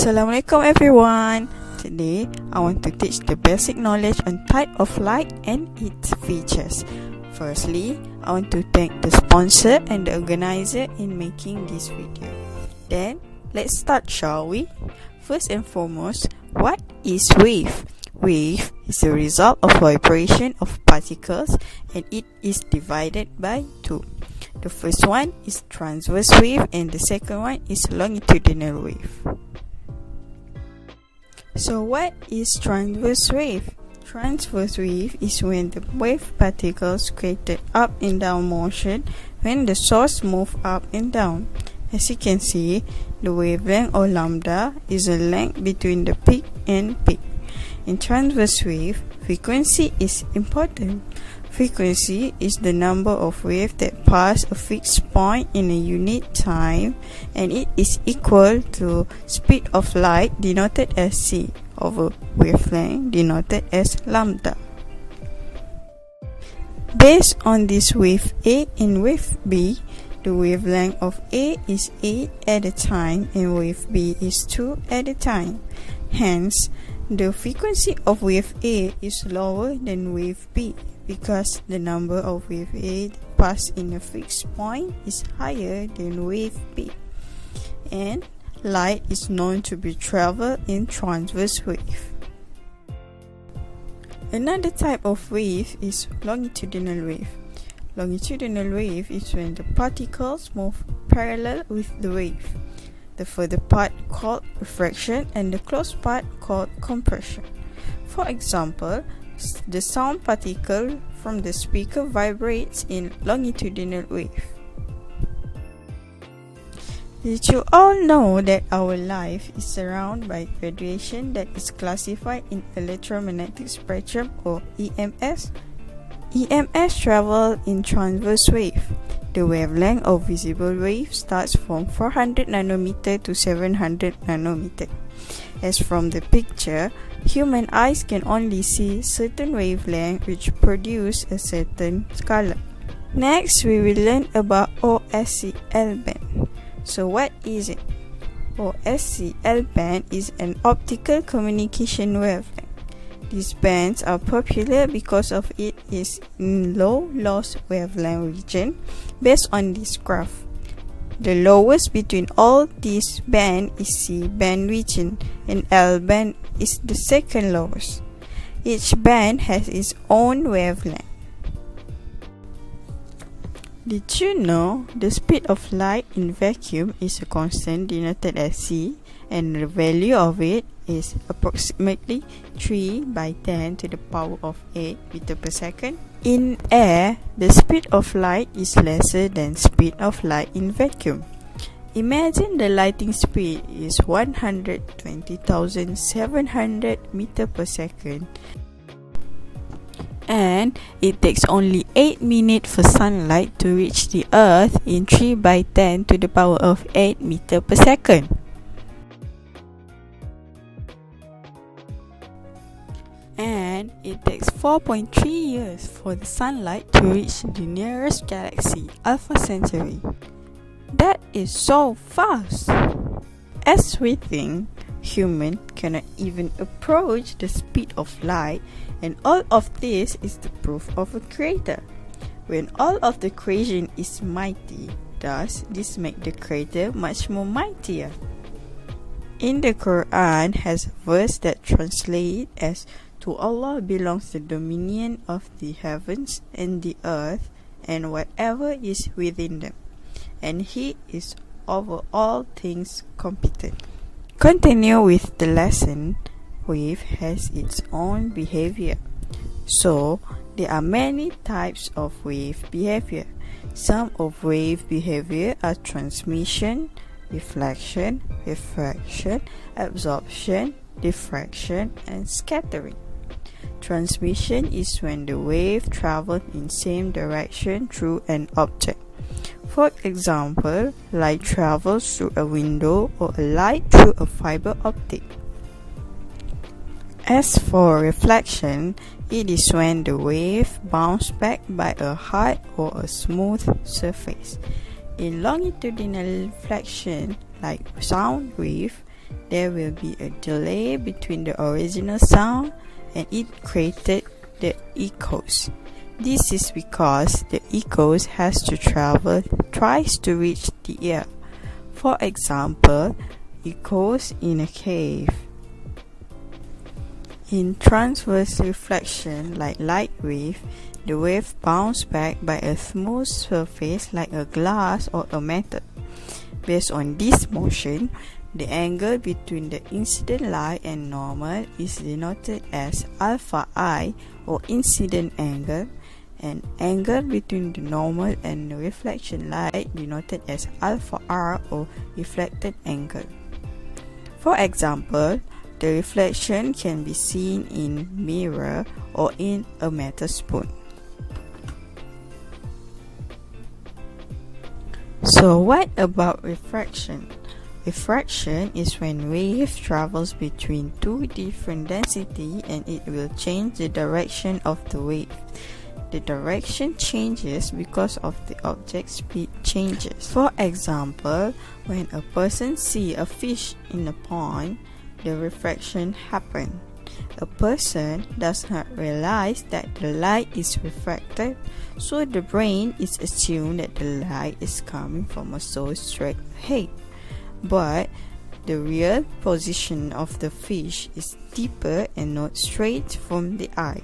Assalamualaikum everyone. Today I want to teach the basic knowledge on type of light and its features. Firstly, I want to thank the sponsor and the organizer in making this video. Then let's start, shall we? First and foremost, what is wave? Wave is the result of vibration of particles and it is divided by two. The first one is transverse wave and the second one is longitudinal wave. So what is transverse wave? Transverse wave is when the wave particles created up and down motion when the source moves up and down. As you can see, the wavelength or lambda is a length between the peak and peak. In transverse wave, frequency is important. Frequency is the number of waves that pass a fixed point in a unit time, and it is equal to speed of light denoted as c over wavelength denoted as lambda. Based on this wave A and wave B, the wavelength of A is 8 at a time and wave B is 2 at a time. Hence, the frequency of wave A is lower than wave B because the number of wave A passed in a fixed point is higher than wave B. And light is known to be traveled in transverse wave. Another type of wave is longitudinal wave. Longitudinal wave is when the particles move parallel with the wave. The further part called refraction and the close part called compression. For example, the sound particle from the speaker vibrates in longitudinal wave. Did you all know that our life is surrounded by radiation that is classified in electromagnetic spectrum or EMS? EMS travel in transverse wave. The wavelength of visible wave starts from 400 nanometer to 700 nanometer. As from the picture, human eyes can only see certain wavelength which produce a certain color. Next, we will learn about OSCL band. So what is it? OSCL band is an optical communication wavelength. These bands are popular because of it is in low loss wavelength region based on this graph. The lowest between all these bands is C band region and L band is the second lowest. Each band has its own wavelength. Did you know the speed of light in vacuum is a constant denoted as c and the value of it is approximately 3 by 10 to the power of 8 meter per second? In air, the speed of light is lesser than speed of light in vacuum. Imagine the lighting speed is 120,700 meter per second. And it takes only 8 minutes for sunlight to reach the earth in 3 by 10 to the power of 8 meter per second. And it takes 4.3 years for the sunlight to reach the nearest galaxy, Alpha Centauri. That is so fast! As we think, humans cannot even approach the speed of light, and all of this is the proof of a creator. When all of the creation is mighty, does this make the creator much more mightier? In the Quran has a verse that translates as to Allah belongs the dominion of the heavens and the earth and whatever is within them, and He is over all things competent. Continue with the lesson. Wave has its own behavior. So, there are many types of wave behavior. Some of wave behavior are transmission, reflection, refraction, absorption, diffraction, and scattering. Transmission is when the wave travels in same direction through an object. For example, light travels through a window or a light through a fiber optic. As for reflection, it is when the wave bounces back by a hard or a smooth surface. In longitudinal reflection, like sound wave, there will be a delay between the original sound and it created the echoes. This is because the echoes has to travel twice to reach the ear. For example, echoes in a cave. In transverse reflection like light wave, the wave bounces back by a smooth surface like a glass or a metal. Based on this motion, the angle between the incident light and normal is denoted as alpha I or incident angle, and angle between the normal and the reflection light denoted as alpha R or reflected angle. For example, the reflection can be seen in mirror or in a metal spoon. So what about refraction? Refraction is when wave travels between two different density and it will change the direction of the wave. The direction changes because of the object's speed changes. For example, when a person sees a fish in a pond, the refraction happens. A person does not realize that the light is refracted, so the brain is assumed that the light is coming from a source straight ahead. But the real position of the fish is deeper and not straight from the eye.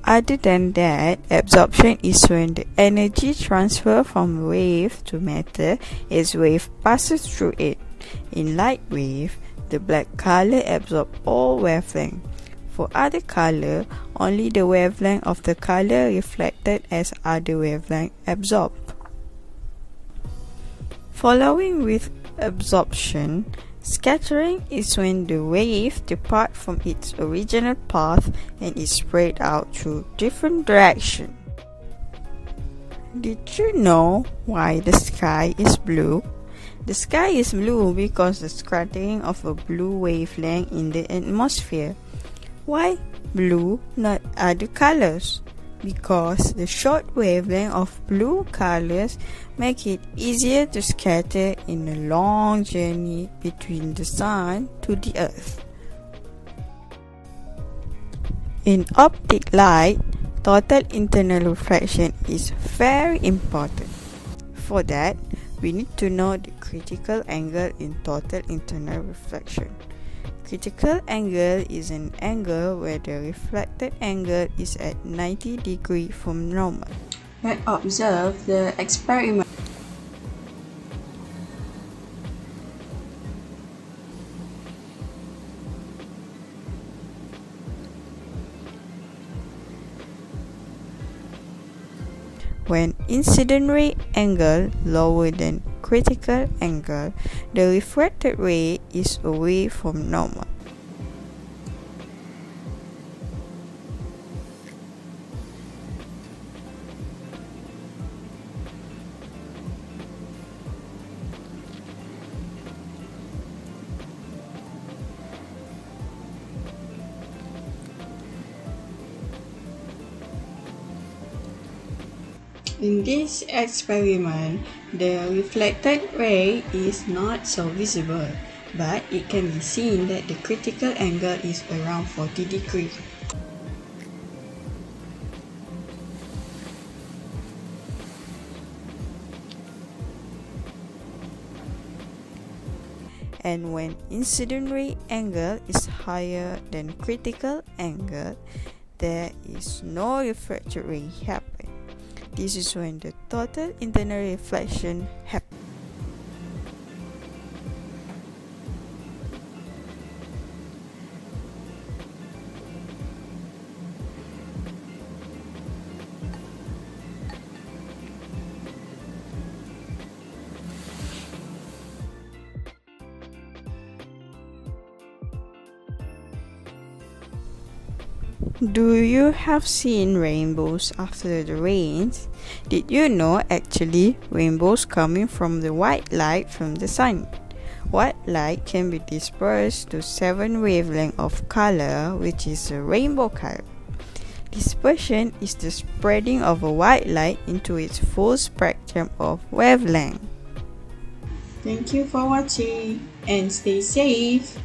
Other than that, absorption is when the energy transfer from wave to matter as wave passes through it. In light wave, the black color absorbs all wavelength. For other color, only the wavelength of the color reflected as other wavelength absorbed. Following with absorption, scattering is when the wave departs from its original path and is spread out through different directions. Did you know why the sky is blue? The sky is blue because the scattering of a blue wavelength in the atmosphere. Why blue, not other colors? Because the short wavelength of blue colors make it easier to scatter in a long journey between the sun to the earth. In optic light, total internal reflection is very important. For that, we need to know the critical angle in total internal reflection. Critical angle is an angle where the reflected angle is at 90 degrees from normal. Let's observe the experiment. When incident ray angle lower than critical angle, the refracted ray is away from normal. In this experiment, the reflected ray is not so visible, but it can be seen that the critical angle is around 40 degrees. And when incident ray angle is higher than critical angle, there is no refracted ray happen. This is when the total internal reflection happens. Do you have seen rainbows after the rains? Did you know actually rainbows coming from the white light from the sun? White light can be dispersed to 7 wavelengths of color, which is a rainbow color. Dispersion is the spreading of a white light into its full spectrum of wavelength. Thank you for watching and stay safe.